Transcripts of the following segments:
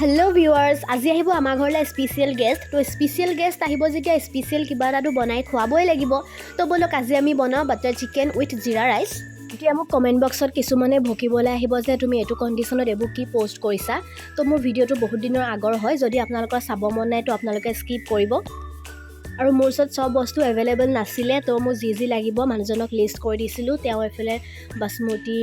Hello' viewers, আজি আহিব আমাৰ ঘৰলৈ স্পেচিয়েল গেষ্ট। তো স্পেচিয়েল গেষ্ট আহিব যেতিয়া স্পেচিয়েল কিবা এটাতো বনাই খুৱাবই লাগিব। তো ব'লক আজি আমি বনাওঁ বাটাৰ চিকেন উইথ জিৰা ৰাইচ। এতিয়া মোক কমেণ্ট বক্সত কিছুমানে ভকিবলৈ আহিব যে তুমি এইটো কণ্ডিশ্যনত এইবোৰ কি পষ্ট কৰিছা। তো মোৰ ভিডিঅ'টো বহুত দিনৰ আগৰ হয়, যদি আপোনালোকৰ চাব মন নাই তো আপোনালোকে স্কিপ কৰিব। আৰু মোৰ ওচৰত চব বস্তু এভেইলেবল নাছিলে, তো মোৰ যি লাগিব মানুহজনক লিষ্ট কৰি দিছিলোঁ। তেওঁ এইফালে বাসমতি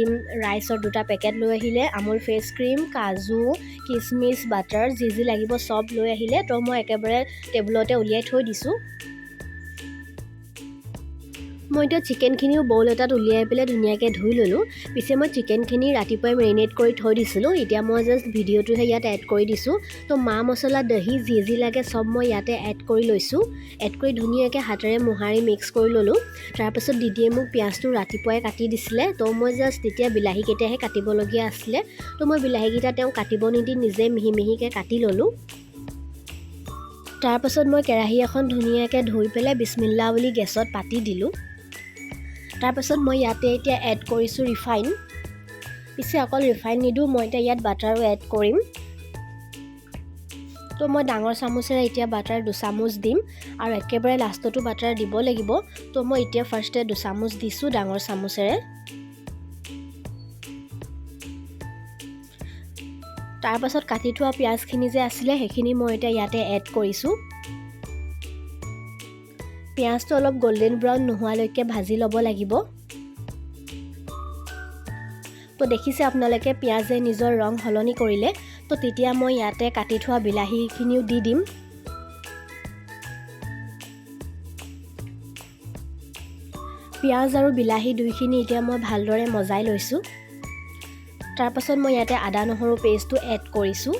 ৰাইচৰ 2টা পেকেট লৈ আহিলে, আমুল ফেচ ক্ৰীম, কাজু, কিচমিচ, বাটাৰ যি লাগিব চব লৈ আহিলে। তো মই একেবাৰে টেবুলতে উলিয়াই থৈ দিছোঁ। মই এতিয়া চিকেনখিনিও বউল এটাত উলিয়াই পেলাই ধুনীয়াকৈ ধুই ল'লোঁ। পিছে মই চিকেনখিনি ৰাতিপুৱাই মেৰিনেট কৰি থৈ দিছিলোঁ। এতিয়া মই জাষ্ট ভিডিঅ'টোহে ইয়াত এড কৰি দিছোঁ। তো মা মছলা, দহি যি লাগে চব মই ইয়াতে এড কৰি লৈছোঁ। এড কৰি ধুনীয়াকৈ হাতেৰে মোহাৰি মিক্স কৰি ল'লোঁ। তাৰপাছত দিদিয়ে মোক পিঁয়াজটো ৰাতিপুৱাই কাটি দিছিলে। তো মই জাষ্ট তেতিয়া বিলাহীকেইটাহে কাটিবলগীয়া আছিলে। তো মই বিলাহীকেইটা তেওঁক কাটিব নিদি নিজে মিহি মিহিকৈ কাটি ল'লোঁ। তাৰপাছত মই কেৰাহী এখন ধুনীয়াকৈ ধুই পেলাই বিছমিল্লা বুলি গেছত পাতি দিলোঁ। তাৰপাছত মই ইয়াতে এতিয়া এড কৰিছোঁ ৰিফাইন। পিছে অকল ৰিফাইন নিদিওঁ, মই এতিয়া ইয়াত বাটাৰো এড কৰিম। তো মই ডাঙৰ চামুচেৰে এতিয়া বাটাৰ 2 চামুচ দিম আৰু একেবাৰে লাষ্টতো বাটাৰ দিব লাগিব। তো মই এতিয়া ফাৰ্ষ্টে 2 চামুচ দিছোঁ ডাঙৰ চামুচেৰে। তাৰপাছত কাটি থোৱা পিঁয়াজখিনি যে আছিলে সেইখিনি মই এতিয়া ইয়াতে এড কৰিছোঁ। পিঁয়াজটো অলপ গল্ডেন ব্ৰাউন নোহোৱালৈকে ভাজি ল'ব লাগিব। তো দেখিছে আপোনালোকে পিঁয়াজে নিজৰ ৰং সলনি কৰিলে। তো তেতিয়া মই ইয়াতে কাটি থোৱা বিলাহীখিনিও দি দিম। পিঁয়াজ আৰু বিলাহী দুইখিনি এতিয়া মই ভালদৰে মজাই লৈছোঁ। তাৰপাছত মই ইয়াতে আদা নহৰু পেষ্টটো এড কৰিছোঁ।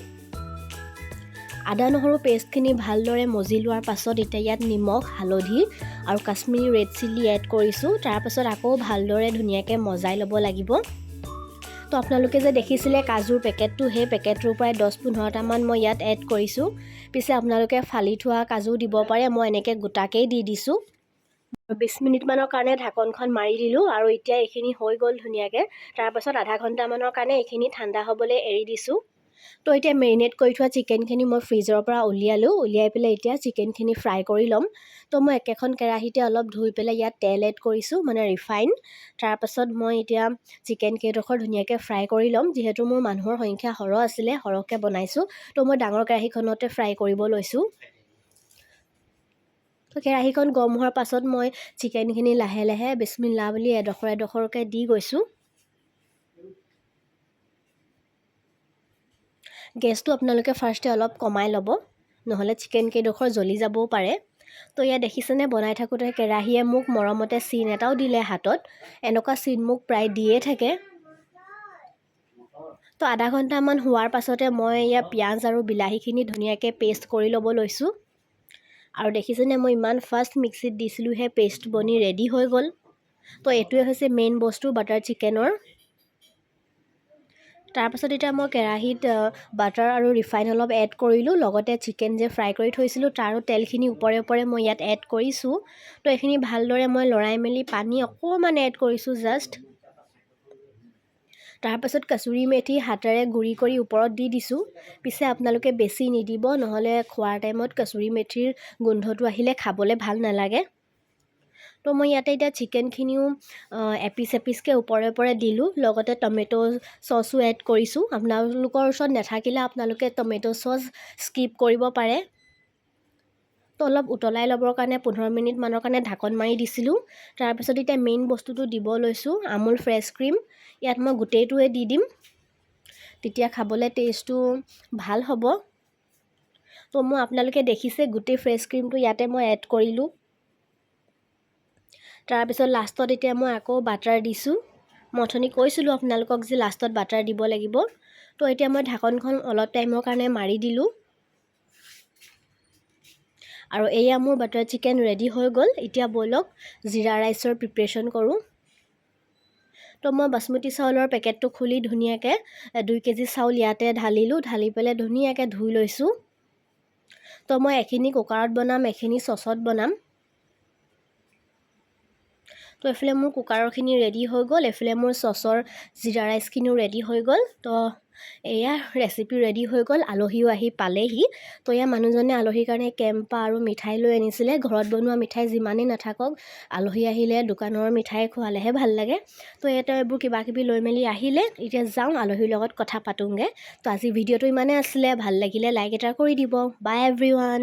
আদা নহৰু পেষ্টখিনি ভালদৰে মজি লোৱাৰ পাছত এতিয়া ইয়াত নিমখ, হালধি আৰু কাশ্মীৰী ৰেড চিলি এড কৰিছোঁ। তাৰপাছত আকৌ ভালদৰে ধুনীয়াকৈ মজাই ল'ব লাগিব। তো আপোনালোকে যে দেখিছিলে কাজুৰ পেকেটটো, সেই পেকেটটোৰ পৰাই 10-15টামান মই ইয়াত এড কৰিছোঁ। পিছে আপোনালোকে ফালি থোৱা কাজু দিব পাৰে, মই এনেকৈ গোটাকেই দি দিছোঁ। 20 মিনিটমানৰ কাৰণে ঢাকনখন মাৰি দিলোঁ আৰু এতিয়া এইখিনি হৈ গ'ল ধুনীয়াকৈ। তাৰপাছত আধা ঘণ্টামানৰ কাৰণে এইখিনি ঠাণ্ডা হ'বলৈ এৰি দিছোঁ। তো এতিয়া মেৰিনেট কৰি থোৱা চিকেনখিনি মই ফ্ৰিজৰ পৰা উলিয়ালোঁ। উলিয়াই পেলাই এতিয়া চিকেনখিনি ফ্ৰাই কৰি ল'ম। তো মই একেখন কেৰাহীতে অলপ ধুই পেলাই ইয়াত তেল এড কৰিছোঁ, মানে ৰিফাইন। তাৰপাছত মই এতিয়া চিকেন কেইডোখৰ ধুনীয়াকৈ ফ্ৰাই কৰি ল'ম। যিহেতু মোৰ মানুহৰ সংখ্যা সৰহ আছিলে, সৰহকৈ বনাইছোঁ, তো মই ডাঙৰ কেৰাহীখনতে ফ্ৰাই কৰিব লৈছোঁ। তো কেৰাহীখন গৰম হোৱাৰ পাছত মই চিকেনখিনি লাহে লাহে বিছমিল্লা বুলি এডোখৰকৈ দি গৈছোঁ। গেছটো আপোনালোকে ফাৰ্ষ্টে অলপ কমাই ল'ব, নহ'লে চিকেন কেইডোখৰ জ্বলি যাবও পাৰে। তো ইয়াত দেখিছেনে বনাই থাকোঁতে কেৰাহীয়ে মোক মৰমতে চিন এটাও দিলে হাতত। এনেকুৱা চিন মোক প্ৰায় দিয়ে থাকে। তো আধা ঘণ্টামান হোৱাৰ পাছতে মই ইয়াৰ পিঁয়াজ আৰু বিলাহীখিনি ধুনীয়াকৈ পেষ্ট কৰি ল'ব লৈছোঁ। আৰু দেখিছেনে মই ইমান ফাষ্ট মিক্সিত দিছিলোঁহে পেষ্ট বনি ৰেডি হৈ গ'ল। তো এইটোৱে হৈছে মেইন বস্তু বাটাৰ চিকেনৰ। তাৰপাছত এতিয়া মই কেৰাহীত বাটাৰ আৰু ৰিফাইন অলপ এড কৰিলোঁ, লগতে চিকেন যে ফ্ৰাই কৰি থৈছিলোঁ তাৰো তেলখিনি ওপৰে ওপৰে মই ইয়াত এড কৰিছোঁ। তো এইখিনি ভালদৰে মই লৰাই মেলি পানী অকণমান এড কৰিছোঁ জাষ্ট। তাৰপাছত কচুৰি মেথি হাতেৰে গুড়ি কৰি ওপৰত দি দিছোঁ। পিছে আপোনালোকে বেছি নিদিব, নহ'লে খোৱাৰ টাইমত কচুৰি মেথিৰ গোন্ধটো আহিলে খাবলৈ ভাল নালাগে। তো মই ইয়াতে এতিয়া চিকেনখিনিও এপিচ এপিচকৈ ওপৰে ওপৰে দিলোঁ, লগতে টমেটো চচো এড কৰিছোঁ। আপোনালোকৰ ওচৰত নাথাকিলে আপোনালোকে টমেটো চচ স্কিপ কৰিব পাৰে। তো অলপ উতলাই ল'বৰ কাৰণে 15 মিনিটমানৰ কাৰণে ঢাকন মাৰি দিছিলোঁ। তাৰপিছত এতিয়া মেইন বস্তুটো দিব লৈছোঁ, আমুল ফ্ৰেছ ক্ৰীম। ইয়াত মই গোটেইটোৱে দি দিম, তেতিয়া খাবলৈ টেষ্টটো ভাল হ'ব। তো মই আপোনালোকে দেখিছে গোটেই ফ্ৰেছ ক্ৰীমটো ইয়াতে মই এড কৰিলোঁ। তাৰপিছত লাষ্টত এতিয়া মই আকৌ বাটাৰ দিছোঁ। মই অথনি কৈছিলোঁ আপোনালোকক যে লাষ্টত বাটাৰ দিব লাগিব। তো এতিয়া মই ঢাকনখন অলপ টাইমৰ কাৰণে মাৰি দিলোঁ। আৰু এয়া মোৰ বাটাৰ চিকেন ৰেডি হৈ গ'ল। এতিয়া ব'লক জিৰা ৰাইচৰ প্ৰিপাৰেশ্যন কৰোঁ। তো মই বাসমতি চাউলৰ পেকেটটো খুলি ধুনীয়াকৈ 2 কেজি চাউল ইয়াতে ঢালিলোঁ। ঢালি পেলাই ধুনীয়াকৈ ধুই লৈছোঁ। তো মই এখিনি কুকাৰত বনাম, এখিনি চচত বনাম। তো এইফালে মোৰ কুকাৰৰখিনি ৰেডি হৈ গ'ল, এইফালে মোৰ চচৰ জিৰা ৰাইচখিনিও ৰেডি হৈ গ'ল। তো এয়া ৰেচিপি ৰেডি হৈ গ'ল, আলহীও আহি পালেহি। তো এয়া মানুহজনে আলহীৰ কাৰণে কেম্পা আৰু মিঠাই লৈ আনিছিলে। ঘৰত বনোৱা মিঠাই যিমানেই নাথাকক, আলহী আহিলে দোকানৰ মিঠাই খোৱালেহে ভাল লাগে। তো এটা এইবোৰ কিবাকিবি লৈ মেলি আহিলে, এতিয়া যাওঁ আলহীৰ লগত কথা পাতোঁগৈ। তো আজি ভিডিঅ'টো ইমানেই আছিলে, ভাল লাগিলে লাইক এটা কৰি দিব। বাই এভৰিৱান।